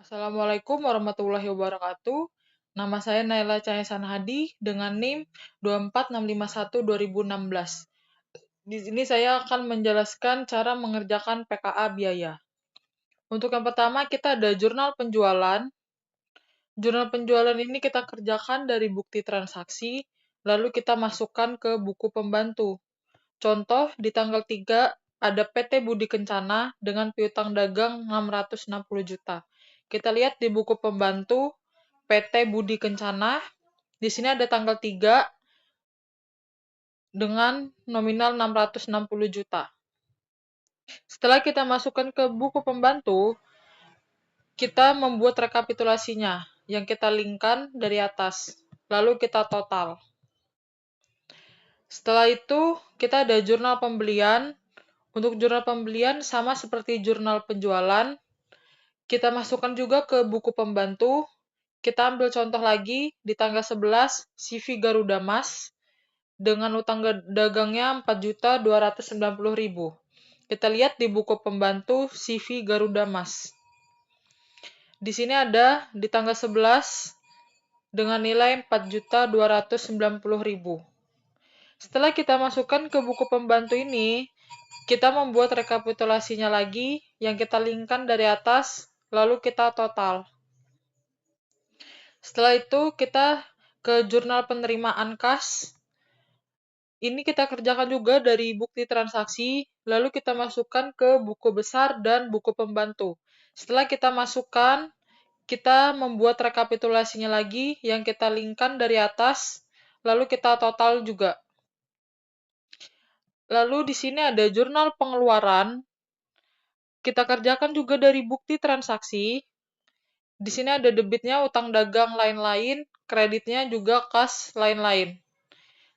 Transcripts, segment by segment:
Assalamualaikum warahmatullahi wabarakatuh. Nama saya Naila Cahesan Hadi dengan NIM 24651-2016. Di sini saya akan menjelaskan cara mengerjakan PKA biaya. Untuk yang pertama, kita ada jurnal penjualan. Jurnal penjualan ini kita kerjakan dari bukti transaksi, lalu kita masukkan ke buku pembantu. Contoh, di tanggal 3 ada PT Budi Kencana dengan piutang dagang 660 juta. Kita lihat di buku pembantu PT Budi Kencana, di sini ada tanggal 3 dengan nominal 660 juta. Setelah kita masukkan ke buku pembantu, kita membuat rekapitulasinya yang kita linkkan dari atas. Lalu kita total. Setelah itu, kita ada jurnal pembelian. Untuk jurnal pembelian sama seperti jurnal penjualan, kita masukkan juga ke buku pembantu. Kita ambil contoh lagi di tanggal 11 CV Garuda Mas dengan utang dagangnya 4.290.000. Kita lihat di buku pembantu CV Garuda Mas. Di sini ada di tanggal 11 dengan nilai 4.290.000. Setelah kita masukkan ke buku pembantu ini, kita membuat rekapitulasinya lagi yang kita linkkan dari atas, lalu kita total. Setelah itu kita ke jurnal penerimaan kas. Ini kita kerjakan juga dari bukti transaksi, lalu kita masukkan ke buku besar dan buku pembantu. Setelah kita masukkan, kita membuat rekapitulasinya lagi yang kita linkkan dari atas, lalu kita total juga. Lalu di sini ada jurnal pengeluaran. Kita kerjakan juga dari bukti transaksi. Di sini ada debitnya utang dagang lain-lain, kreditnya juga kas lain-lain.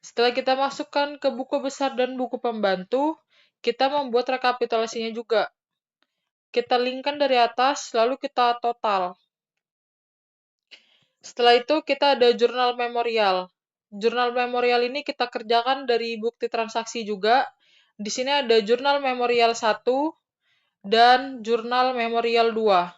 Setelah kita masukkan ke buku besar dan buku pembantu, kita membuat rekapitulasinya juga. Kita linkkan dari atas, lalu kita total. Setelah itu kita ada jurnal memorial. Jurnal memorial ini kita kerjakan dari bukti transaksi juga. Di sini ada jurnal memorial 1 dan jurnal memorial 2.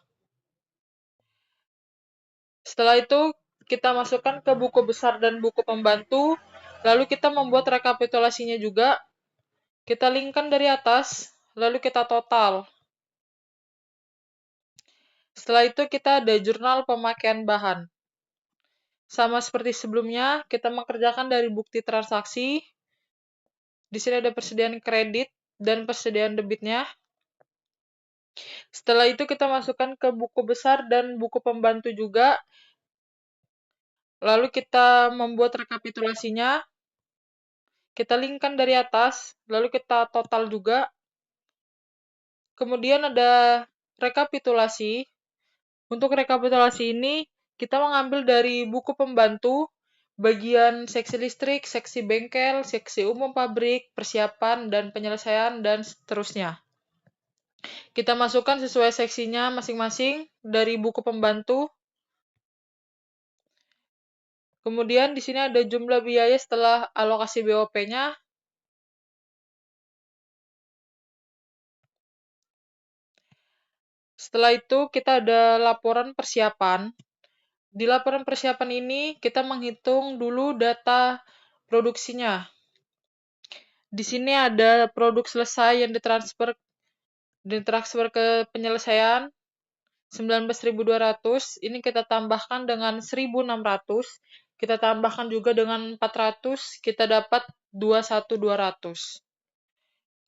Setelah itu kita masukkan ke buku besar dan buku pembantu, lalu kita membuat rekapitulasinya juga. Kita linkkan dari atas, lalu kita total. Setelah itu kita ada jurnal pemakaian bahan. Sama seperti sebelumnya, kita mengerjakan dari bukti transaksi. Di sini ada persediaan kredit dan persediaan debitnya. Setelah itu kita masukkan ke buku besar dan buku pembantu juga. Lalu kita membuat rekapitulasinya. Kita linkkan dari atas, lalu kita total juga. Kemudian ada rekapitulasi. Untuk rekapitulasi ini, kita mengambil dari buku pembantu, bagian seksi listrik, seksi bengkel, seksi umum pabrik, persiapan, dan penyelesaian, dan seterusnya. Kita masukkan sesuai seksinya masing-masing dari buku pembantu. Kemudian di sini ada jumlah biaya setelah alokasi BOP-nya. Setelah itu kita ada laporan persiapan. Di laporan persiapan ini kita menghitung dulu data produksinya. Di sini ada produk selesai yang ditransfer ke penyelesaian 19.200. Ini kita tambahkan dengan 1.600. Kita tambahkan juga dengan 400, kita dapat 21.200.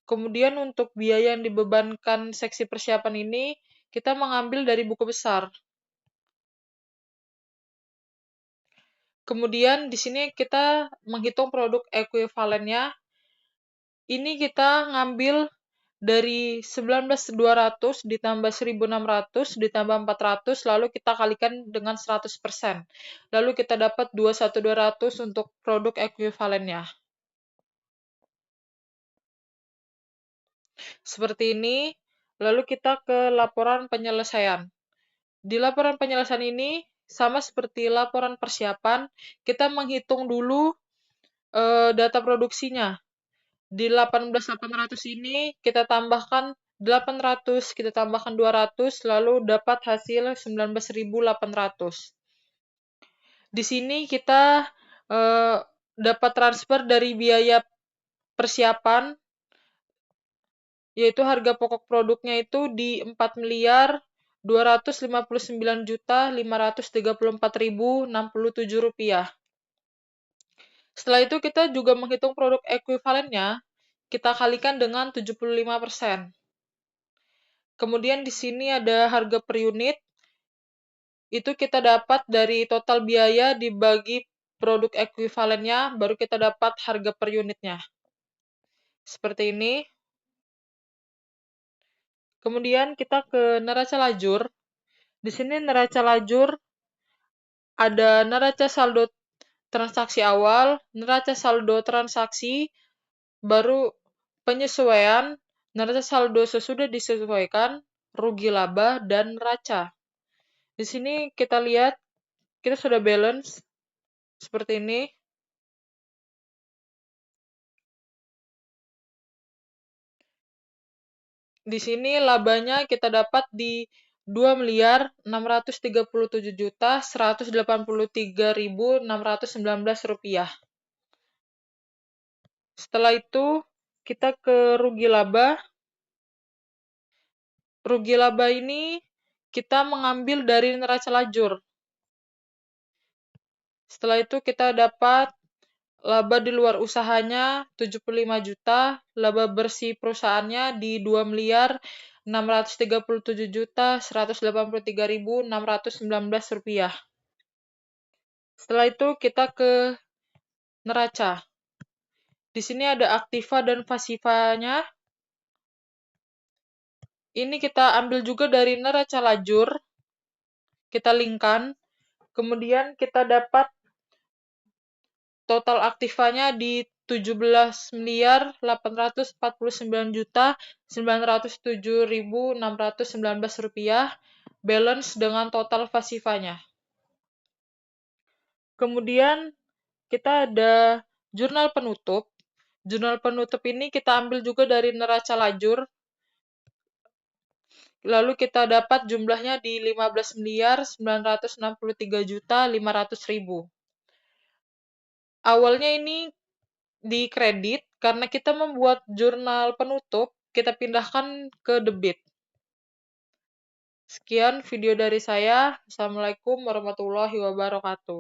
Kemudian untuk biaya yang dibebankan seksi persiapan ini, kita mengambil dari buku besar. Kemudian di sini kita menghitung produk ekuivalennya. Ini kita ngambil dari 19.200 ditambah 1.600 ditambah 400, lalu kita kalikan dengan 100%. Lalu kita dapat 21.200 untuk produk ekuivalennya. Seperti ini, lalu kita ke laporan penyelesaian. Di laporan penyelesaian ini, sama seperti laporan persiapan, kita menghitung dulu data produksinya. Di 18.800 ini, kita tambahkan 800, kita tambahkan 200, lalu dapat hasil 19.800. Di sini kita dapat transfer dari biaya persiapan, yaitu harga pokok produknya itu di 4.259.534.067 rupiah. Setelah itu kita juga menghitung produk ekuivalennya, kita kalikan dengan 75%. Kemudian di sini ada harga per unit, itu kita dapat dari total biaya dibagi produk ekuivalennya, baru kita dapat harga per unitnya. Seperti ini. Kemudian kita ke neraca lajur. Di sini neraca lajur ada neraca saldo transaksi awal, neraca saldo transaksi, baru penyesuaian, neraca saldo sesudah disesuaikan, rugi laba, dan neraca. Di sini kita lihat, kita sudah balance seperti ini. Di sini labanya kita dapat di 2.637.183.619 rupiah. Setelah itu kita ke rugi laba. Rugi laba ini kita mengambil dari neraca lajur. Setelah itu kita dapat laba di luar usahanya 75 juta, laba bersih perusahaannya di 2.637.183.619 rupiah. Setelah itu kita ke neraca. Di sini ada aktiva dan pasifanya. Ini kita ambil juga dari neraca lajur. Kita linkkan. Kemudian kita dapat total aktivanya di 17.849.907.619 rupiah, balance dengan total pasifanya. Kemudian kita ada jurnal penutup. Jurnal penutup ini kita ambil juga dari neraca lajur. Lalu kita dapat jumlahnya di 15.963.500.000. Awalnya ini di kredit, karena kita membuat jurnal penutup, kita pindahkan ke debit. Sekian video dari saya. Assalamualaikum warahmatullahi wabarakatuh.